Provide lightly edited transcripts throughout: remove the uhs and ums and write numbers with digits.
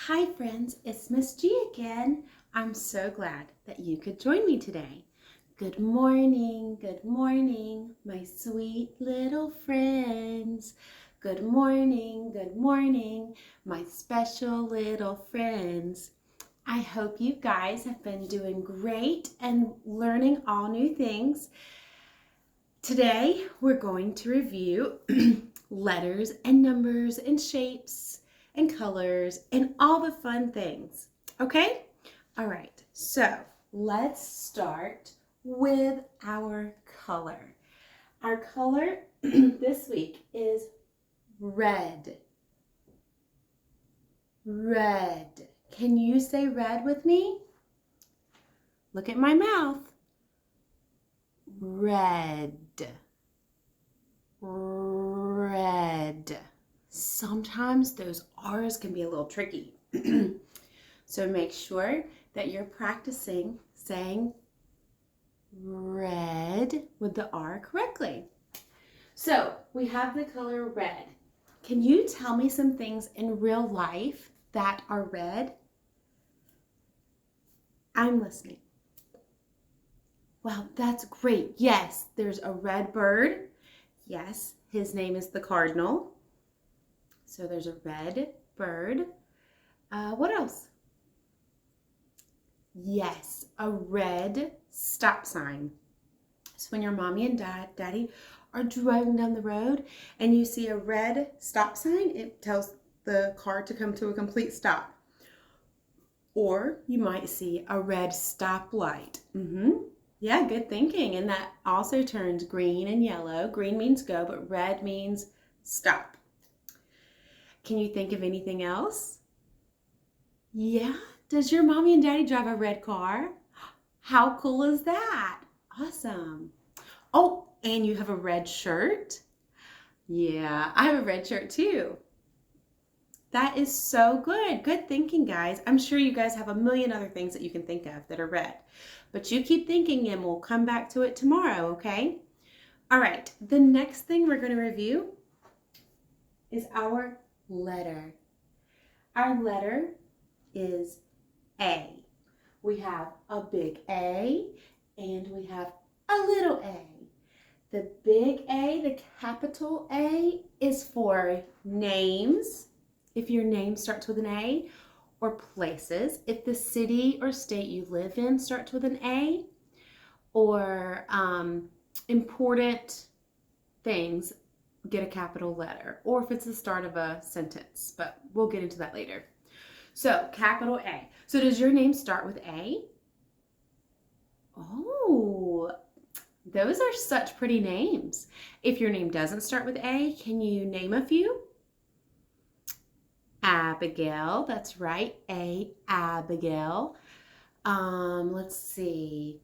Hi friends, it's Miss G again. I'm so glad that you could join me today. Good morning, my sweet little friends. Good morning, my special little friends. I hope you guys have been doing great and learning all new things. Today we're going to review letters and numbers and shapes and colors and all the fun things. Okay? All right, so let's start with our color. Our color this week is red. Red. Can you say red with me? Look at my mouth. Red. Red. Sometimes those R's can be a little tricky. So make sure that you're practicing saying red with the R correctly. So we have the color red. Can you tell me some things in real life that are red? I'm listening. Wow, that's great. Yes, there's a red bird. Yes, his name is the cardinal. So there's a red bird. What else? Yes, a red stop sign. So when your mommy and daddy are driving down the road and you see a red stop sign, it tells the car to come to a complete stop. Or you might see a red stoplight. Yeah, good thinking. And that also turns green and yellow. Green means go, but red means stop. Can you think of anything else? Yeah. Does your mommy and daddy drive a red car? How cool is that? Awesome. Oh, and you have a red shirt? Yeah, I have a red shirt too. That is so good. Good thinking, guys. I'm sure you guys have a million other things that you can think of that are red. But you keep thinking and we'll come back to it tomorrow, okay? All right, the next thing we're going to review is our letter. Our letter is A. We have a big A and we have a little a. The big A, the capital A, is for names, if your name starts with an A, or places, if the city or state you live in starts with an A, or important things get a capital letter, or if it's the start of a sentence, but we'll get into that later. So, capital A. So does your name start with A? Oh, those are such pretty names. If your name doesn't start with A, can you name a few? Abigail, that's right, A, Abigail. Let's see.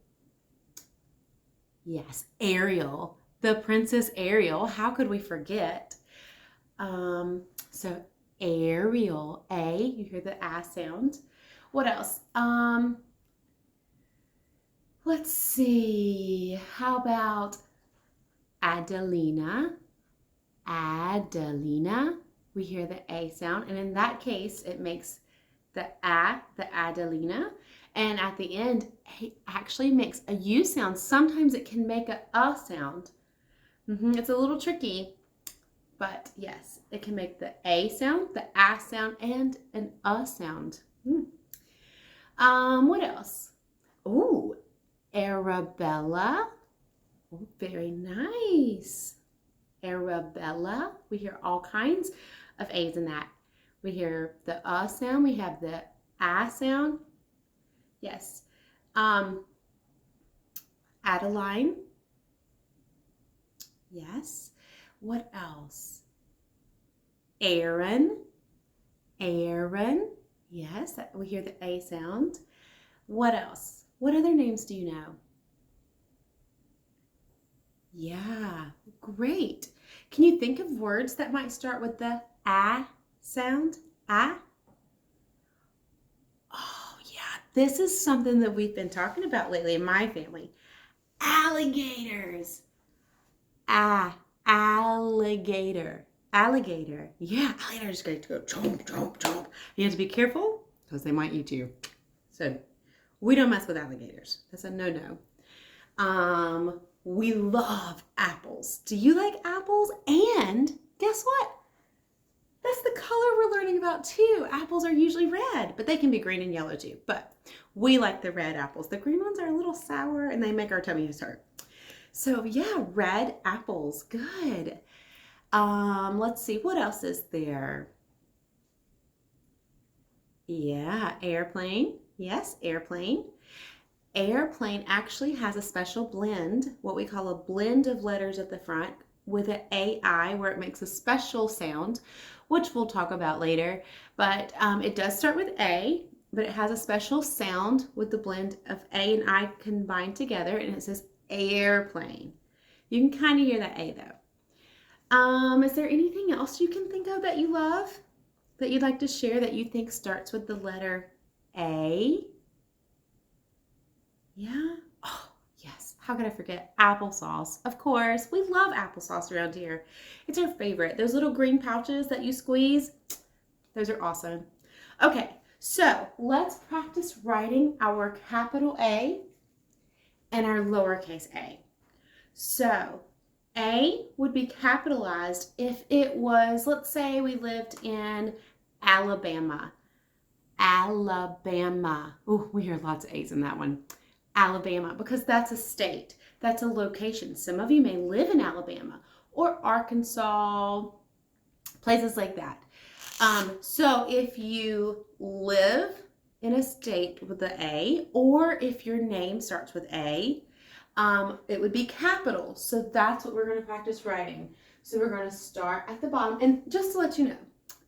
Yes, Ariel, the Princess Ariel. How could we forget? So Ariel, A, you hear the A sound. What else? Let's see. How about Adelina? Adelina. We hear the A sound, and in that case, it makes the Adelina. And at the end, it actually makes a U sound. Sometimes it can make a sound. It's a little tricky, but yes, it can make the A sound, the A sound, and an sound. What else? Ooh, Arabella. Oh, very nice. Arabella. We hear all kinds of A's in that. We hear the sound. We have the A sound. Yes. Adeline. Yes. What else? Aaron. Aaron. Yes, we hear the A sound. What else? What other names do you know? Yeah, great. Can you think of words that might start with the A sound? A? Oh, yeah. This is something that we've been talking about lately in my family. Alligators. Alligator. Alligator. Yeah, alligator is great to go chomp, chomp, chomp. You have to be careful because they might eat you. So we don't mess with alligators. That's a no-no. We love apples. Do you like apples? And guess what? That's the color we're learning about too. Apples are usually red, but they can be green and yellow too. But we like the red apples. The green ones are a little sour and they make our tummies hurt. So yeah, red apples. Good. Let's see, what else is there? Yeah, airplane. Yes, airplane. Airplane actually has a special blend, what we call a blend of letters at the front with an AI where it makes a special sound, which we'll talk about later. But it does start with A, but it has a special sound with the blend of A and I combined together, and it says airplane. You can kind of hear that A though. Is there anything else you can think of that you love, that you'd like to share that you think starts with the letter A? Yeah? Oh, yes. How could I forget? Applesauce. Of course. We love applesauce around here. It's our favorite. Those little green pouches that you squeeze, those are awesome. Okay, so let's practice writing our capital A and our lowercase a. So A would be capitalized if it was, let's say we lived in Alabama. Alabama. Oh, we hear lots of A's in that one. Alabama, because that's a state. That's a location. Some of you may live in Alabama or Arkansas, places like that. So if you live in a state with the A, or if your name starts with A, it would be capital. So that's what we're going to practice writing. So we're going to start at the bottom. And just to let you know,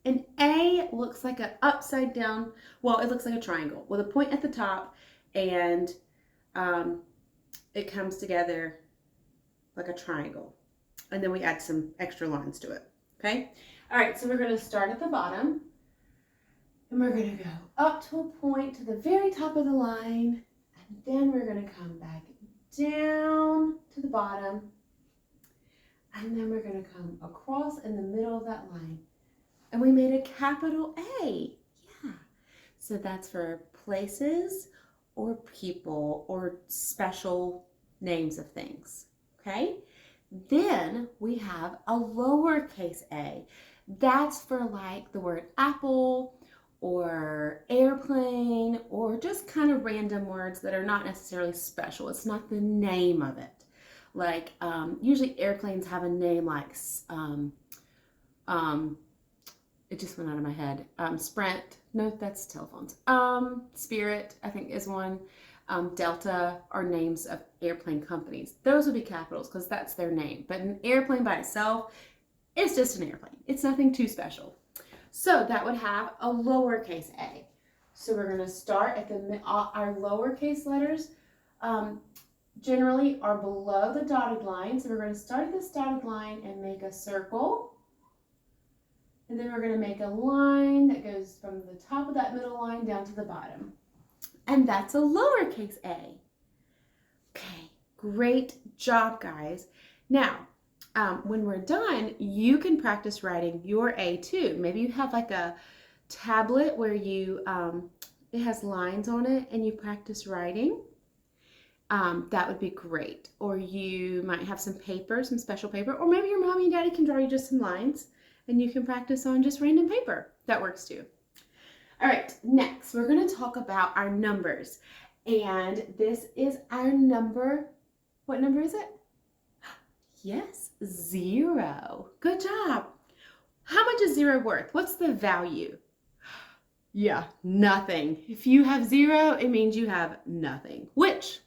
an A looks like an upside down, well, it looks like a triangle with a point at the top, and it comes together like a triangle. And then we add some extra lines to it. Okay? All right, so we're going to start at the bottom. And we're going to go up to a point to the very top of the line. And then we're going to come back down to the bottom. And then we're going to come across in the middle of that line. And we made a capital A. Yeah. So that's for places or people or special names of things. Okay? Then we have a lowercase a. That's for like the word apple or airplane or just kind of random words that are not necessarily special. It's not the name of it. Like usually airplanes have a name like it just went out of my head. Sprint. No, that's telephones. Spirit, I think, is one. Delta are names of airplane companies. Those would be capitals because that's their name. But an airplane by itself, it's just an airplane. It's nothing too special. So that would have a lowercase a. So we're going to start at our lowercase letters generally are below the dotted line. So we're going to start at this dotted line and make a circle. And then we're going to make a line that goes from the top of that middle line down to the bottom. And that's a lowercase a. Okay, great job, guys. Now, when we're done, you can practice writing your A too. Maybe you have like a tablet where you, it has lines on it and you practice writing. That would be great. Or you might have some paper, some special paper, or maybe your mommy and daddy can draw you just some lines and you can practice on just random paper. That works too. All right, next we're going to talk about our numbers. And this is our number. What number is it? Yes, 0. Good job. How much is 0 worth? What's the value? Yeah, nothing. If you have 0, it means you have nothing, which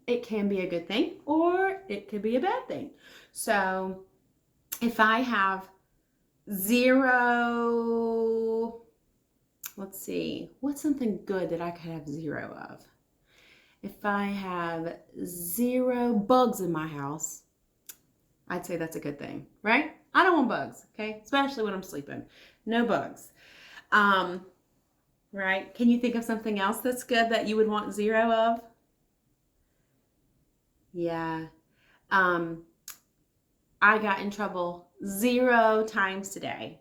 it can be a good thing or it could be a bad thing. So if I have 0, let's see, what's something good that I could have 0 of? If I have 0 bugs in my house, I'd say that's a good thing, right? I don't want bugs, okay? Especially when I'm sleeping. No bugs. Right? Can you think of something else that's good that you would want 0 of? Yeah. I got in trouble 0 times today.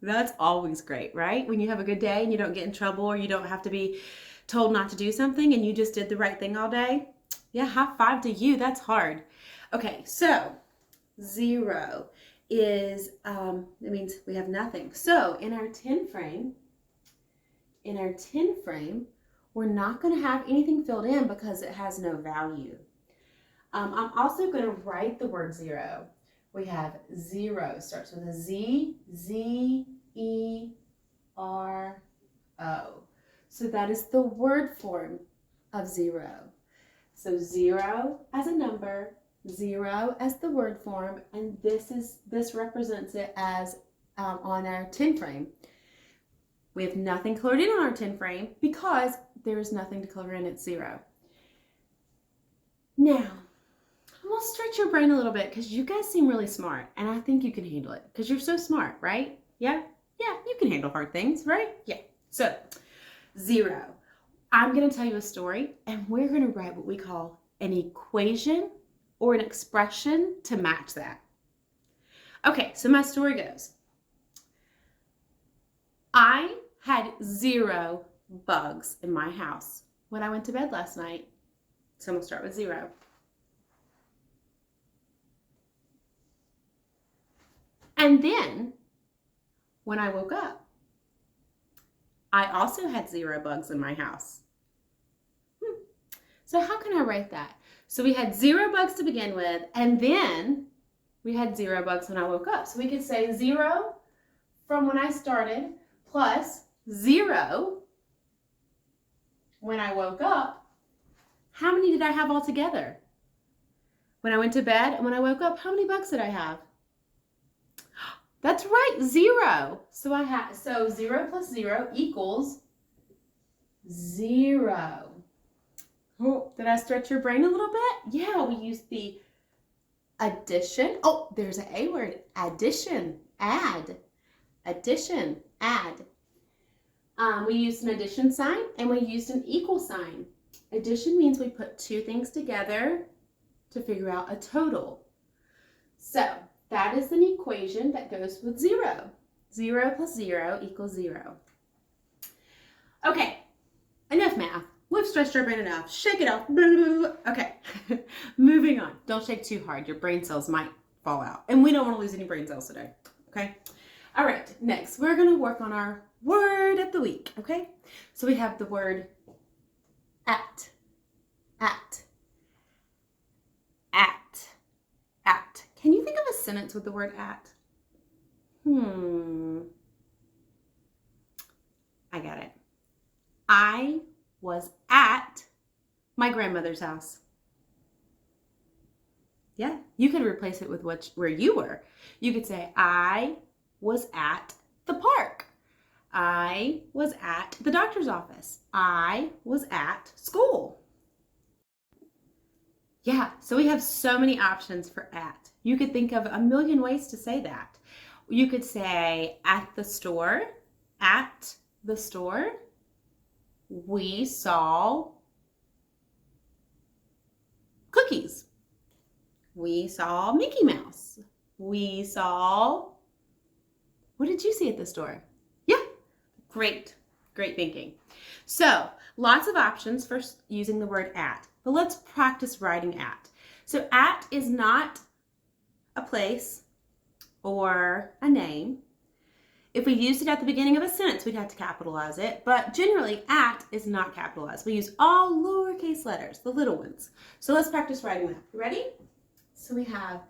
That's always great, right? When you have a good day and you don't get in trouble or you don't have to be told not to do something and you just did the right thing all day. Yeah, high five to you. That's hard. Okay, so 0 is, it means we have nothing. So in our 10 frame, we're not going to have anything filled in because it has no value. I'm also going to write the word 0. We have 0, starts with a Z, Z-E-R-O. So that is the word form of 0. So 0 as a number, 0 as the word form, and this represents it as on our 10 frame. We have nothing colored in on our 10 frame because there is nothing to color in at 0. Now, I'm going to stretch your brain a little bit because you guys seem really smart, and I think you can handle it because you're so smart, right? Yeah? Yeah, you can handle hard things, right? Yeah. So, 0. I'm going to tell you a story, and we're going to write what we call an equation or an expression to match that. Okay, so my story goes. I had 0 bugs in my house when I went to bed last night. So I'm going to start with 0. And then, when I woke up, I also had 0 bugs in my house. So how can I write that? So we had 0 bugs to begin with, and then we had 0 bugs when I woke up. So we could say 0 from when I started plus 0 when I woke up. How many did I have altogether? When I went to bed and when I woke up, how many bugs did I have? That's right, 0. So 0 plus 0 equals 0. Oh, did I stretch your brain a little bit? Yeah, we used the addition. Oh, there's an A word. Addition. Add. Addition. Add. We used an addition sign and we used an equal sign. Addition means we put 2 things together to figure out a total. So that is an equation that goes with 0. 0 plus 0 equals 0. Okay, enough math. We've stretched our brain enough. Shake it off. Okay, moving on. Don't shake too hard. Your brain cells might fall out. And we don't want to lose any brain cells today. Okay? All right, next we're going to work on our word of the week. Okay? So we have the word at. At. At. At. Can you think of a sentence with the word at? I got it. I was at my grandmother's house. Yeah, you could replace it with where you were. You could say, I was at the park. I was at the doctor's office. I was at school. Yeah, so we have so many options for at. You could think of a million ways to say that. You could say at the store, at the store. We saw cookies. We saw Mickey Mouse. We saw, what did you see at the store? Yeah, great thinking. So lots of options for using the word at, but let's practice writing at. So at is not a place or a name. If we used it at the beginning of a sentence, we'd have to capitalize it, but generally at is not capitalized. We use all lowercase letters, the little ones. So let's practice writing that. You ready? So we have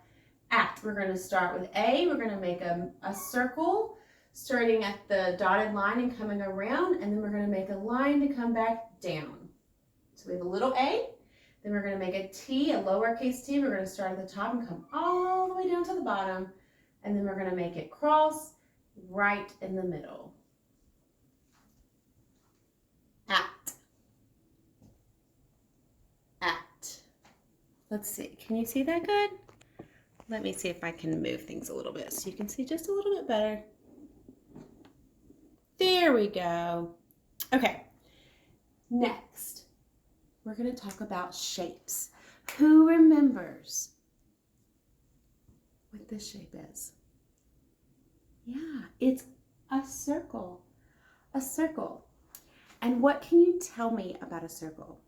at. We're going to start with A. We're going to make a circle starting at the dotted line and coming around, and then we're going to make a line to come back down. So we have a little A, then we're going to make a T, a lowercase t. We're going to start at the top and come all the way down to the bottom, and then we're going to make it cross right in the middle. At. At. Let's see. Can you see that good? Let me see if I can move things a little bit so you can see just a little bit better. There we go. Okay. Next, we're going to talk about shapes. Who remembers what this shape is? Yeah, it's a circle. A circle. And what can you tell me about a circle?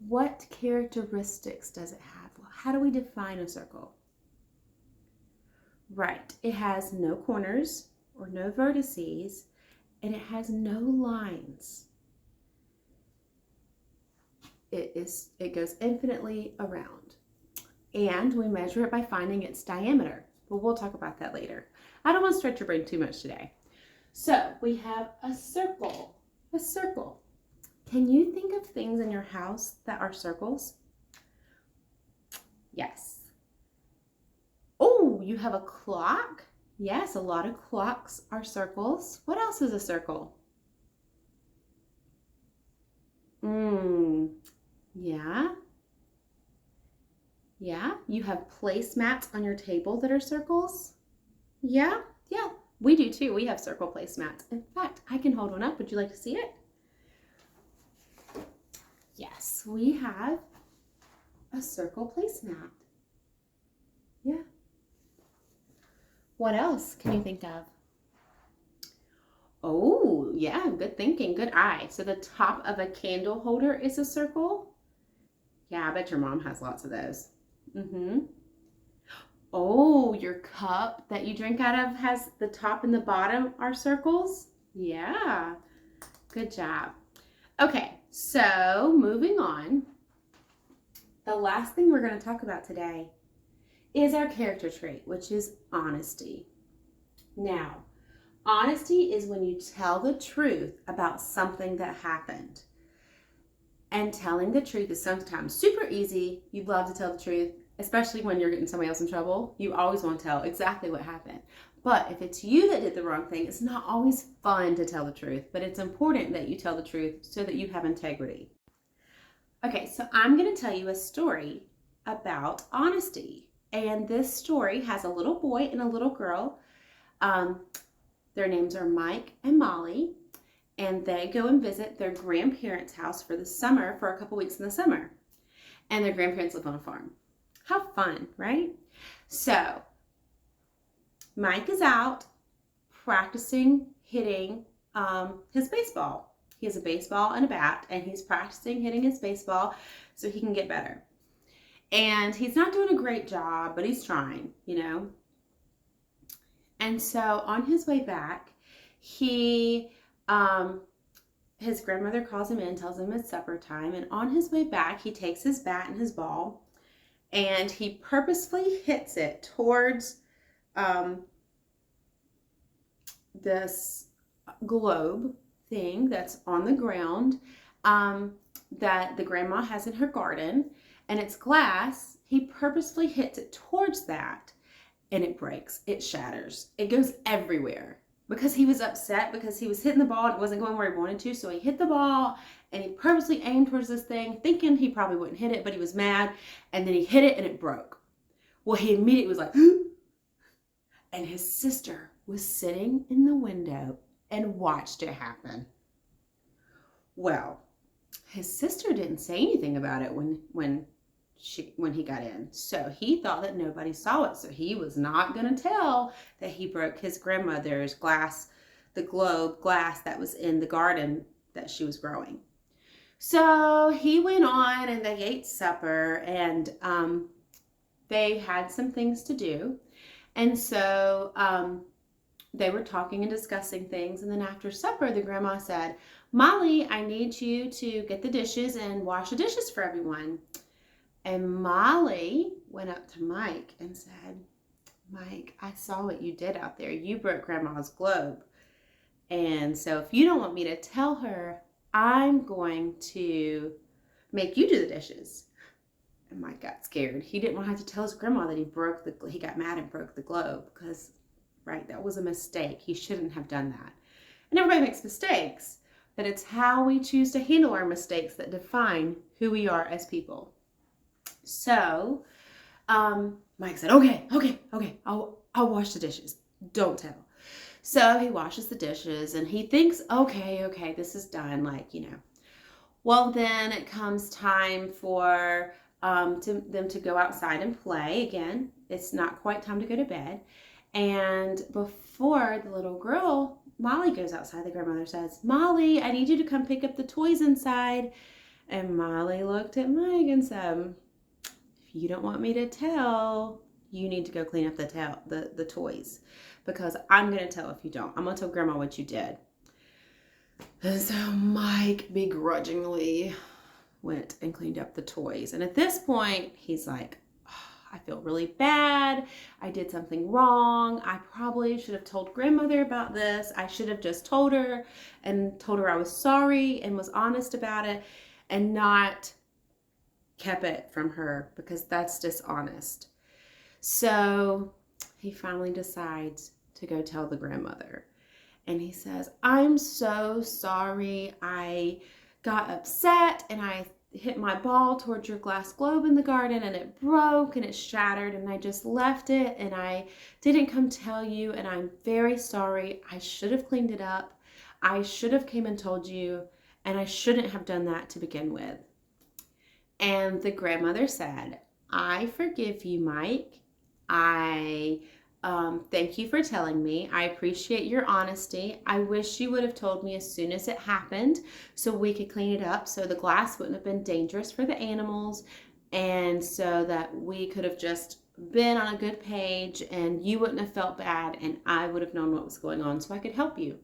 What characteristics does it have? How do we define a circle? Right, it has no corners or no vertices, and it has no lines. It goes infinitely around. And we measure it by finding its diameter. But we'll talk about that later. I don't want to stretch your brain too much today. So we have a circle. A circle. Can you think of things in your house that are circles? Yes. Oh, you have a clock? Yes, a lot of clocks are circles. What else is a circle? Yeah. Yeah, you have placemats on your table that are circles? Yeah, we do too. We have circle placemats. In fact, I can hold one up. Would you like to see it? Yes, we have a circle placemat. Yeah. What else can you think of? Oh, yeah, good thinking, good eye. So the top of a candle holder is a circle? Yeah, I bet your mom has lots of those. Oh, your cup that you drink out of has the top and the bottom are circles? Yeah, good job. Okay, so moving on. The last thing we're going to talk about today is our character trait, which is honesty. Now, honesty is when you tell the truth about something that happened. And telling the truth is sometimes super easy. You love to tell the truth, especially when you're getting somebody else in trouble. You always want to tell exactly what happened. But if it's you that did the wrong thing, it's not always fun to tell the truth. But it's important that you tell the truth so that you have integrity. Okay, so I'm going to tell you a story about honesty. And this story has a little boy and a little girl. Their names are Mike and Molly. And they go and visit their grandparents' house for the summer, for a couple weeks in the summer. And their grandparents live on a farm. How fun, right? So, Mike is out practicing hitting his baseball. He has a baseball and a bat, and he's practicing hitting his baseball so he can get better. And he's not doing a great job, but he's trying, you know. And so, on his way back, his grandmother calls him in, tells him it's supper time, and on his way back, he takes his bat and his ball, and he purposefully hits it towards this globe thing that's on the ground that the grandma has in her garden, and it's glass. He purposefully hits it towards that, and it breaks. It shatters. It goes everywhere. Because he was upset because he was hitting the ball and it wasn't going where he wanted to. So he hit the ball and he purposely aimed towards this thing thinking he probably wouldn't hit it, but he was mad. And then he hit it and it broke. Well, he immediately was like, and his sister was sitting in the window and watched it happen. Well, his sister didn't say anything about it when he got in. So he thought that nobody saw it. So he was not going to tell that he broke his grandmother's glass, the globe glass that was in the garden that she was growing. So he went on and they ate supper, and they had some things to do. And so they were talking and discussing things. And then after supper, the grandma said, Molly, I need you to get the dishes and wash the dishes for everyone. And Molly went up to Mike and said, Mike, I saw what you did out there. You broke Grandma's globe. And so if you don't want me to tell her, I'm going to make you do the dishes. And Mike got scared. He didn't want to have to tell his grandma that he got mad and broke the globe because, right, that was a mistake. He shouldn't have done that. And everybody makes mistakes, but it's how we choose to handle our mistakes that define who we are as people. So, Mike said, okay, I'll wash the dishes. Don't tell. So he washes the dishes and he thinks, okay, this is done. Like, you know, well, then it comes time for them to go outside and play again. It's not quite time to go to bed. And before the little girl, Molly, goes outside, the grandmother says, Molly, I need you to come pick up the toys inside. And Molly looked at Mike and said, if you don't want me to tell, you need to go clean up the toys, because I'm going to tell if you don't. I'm going to tell Grandma what you did. And so Mike begrudgingly went and cleaned up the toys. And at this point, he's like, I feel really bad. I did something wrong. I probably should have told grandmother about this. I should have just told her I was sorry and was honest about it, and not kept it from her, because that's dishonest. So he finally decides to go tell the grandmother. And he says, I'm so sorry. I got upset and I hit my ball towards your glass globe in the garden, and it broke and it shattered, and I just left it and I didn't come tell you, and I'm very sorry. I should have cleaned it up. I should have came and told you, and I shouldn't have done that to begin with. And the grandmother said, I forgive you, Mike. I thank you for telling me. I appreciate your honesty. I wish you would have told me as soon as it happened so we could clean it up, so the glass wouldn't have been dangerous for the animals, and so that we could have just been on a good page and you wouldn't have felt bad and I would have known what was going on so I could help you.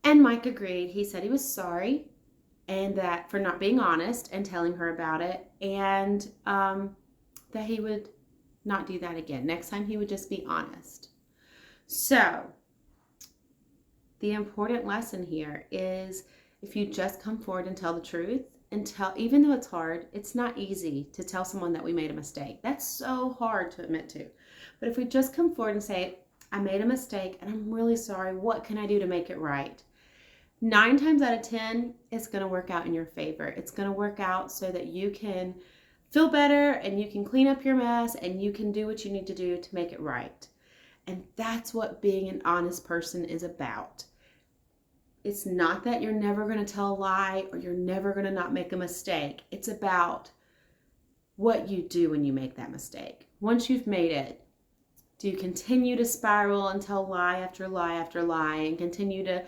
And Mike agreed. He said he was sorry, and that for not being honest and telling her about it, and that he would not do that again. Next time he would just be honest. So the important lesson here is, if you just come forward and tell the truth, and even though it's hard, it's not easy to tell someone that we made a mistake. That's so hard to admit to. But if we just come forward and say, I made a mistake and I'm really sorry, what can I do to make it right? 9 times out of 10, it's going to work out in your favor. It's going to work out so that you can feel better and you can clean up your mess and you can do what you need to do to make it right. And that's what being an honest person is about. It's not that you're never going to tell a lie or you're never going to not make a mistake. It's about what you do when you make that mistake. Once you've made it, do you continue to spiral and tell lie after lie after lie and continue to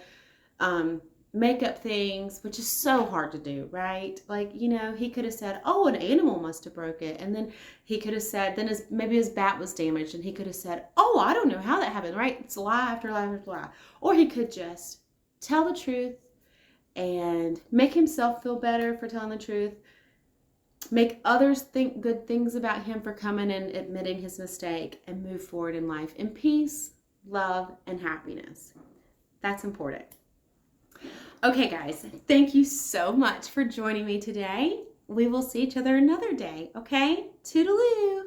make up things, which is so hard to do, right? Like, he could have said, oh, an animal must have broke it. And then he could have said, then maybe his bat was damaged, and he could have said, oh, I don't know how that happened, right? It's lie after lie after lie. Or he could just tell the truth and make himself feel better for telling the truth, make others think good things about him for coming and admitting his mistake, and move forward in life in peace, love, and happiness. That's important. Okay, guys, thank you so much for joining me today. We will see each other another day, okay? Toodaloo!